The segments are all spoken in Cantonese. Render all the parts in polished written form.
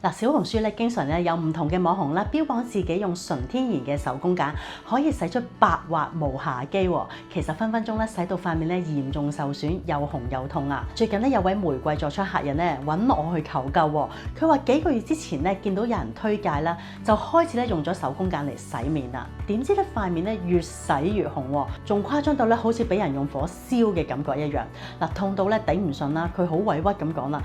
嗱，小紅書咧經常咧有唔同嘅網紅啦，標榜自己用純天然嘅手工鹼可以洗出白滑無瑕肌喎。其實分分鐘咧洗到塊面咧嚴重受損，又紅又痛啊！最近咧有位玫瑰助出客人咧揾我去求救喎，佢話幾個月之前咧見到有人推介啦，就開始咧用咗手工鹼嚟洗面啦。點知咧塊面咧越洗越紅喎，仲誇張到咧好似俾人用火燒嘅感覺一樣。嗱，痛到咧頂唔順啦，佢好委屈咁講啦，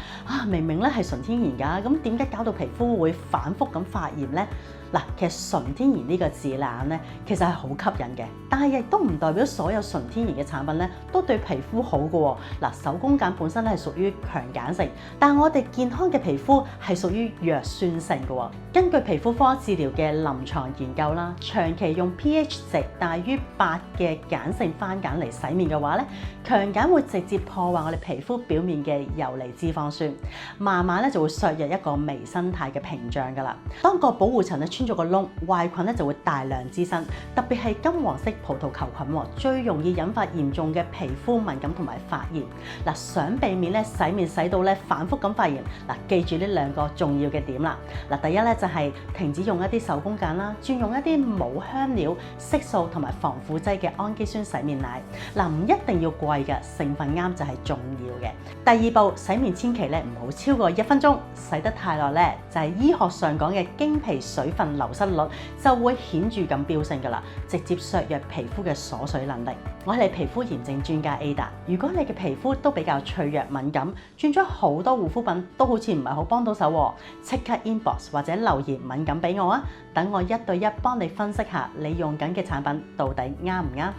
明明咧係純天然㗎，咁點解搞到皮膚會反覆咁發炎呢？嗱，其實純天然呢個字眼咧，其實係好吸引嘅，但係亦都唔代表所有純天然嘅產品咧都對皮膚好嘅喎。嗱，手工鹼本身咧係屬於強鹼性，但我哋健康嘅皮膚係屬於弱酸性嘅喎。根據皮膚科治療嘅臨床研究啦，長期用 pH 值大於8嘅鹼性番鹼嚟洗面嘅話咧，強鹼會直接破壞我哋皮膚表面嘅游離脂肪酸，慢慢咧就會削弱一個微生態嘅屏障㗎啦。當個保護層咧穿咗個窿，壞菌咧就會大量滋生，特別係金黃色葡萄球菌最容易引發嚴重嘅皮膚敏感同埋發炎。嗱，想避免咧洗面洗到咧反覆咁發炎，嗱，記住呢兩個重要嘅點啦。嗱，第一咧就係停止用一啲手工鹼啦，轉用一啲冇香料、色素同埋防腐劑嘅氨基酸洗面奶。嗱，唔一定要貴嘅，成分啱就係重要嘅。第二步，洗面千祈咧唔好超過1分鐘，洗得太耐咧就係醫學上講嘅經皮水分流失率就會顯著咁飆升㗎啦，直接削弱皮膚嘅鎖水能力。我係你皮膚炎症專家 Ada， 如果你嘅皮膚都比較脆弱敏感，轉咗好多護膚品都好似唔係好幫到手喎，即刻 inbox 或者留言敏感俾我啊，等我1對1幫你分析下你用緊嘅產品到底啱唔啱。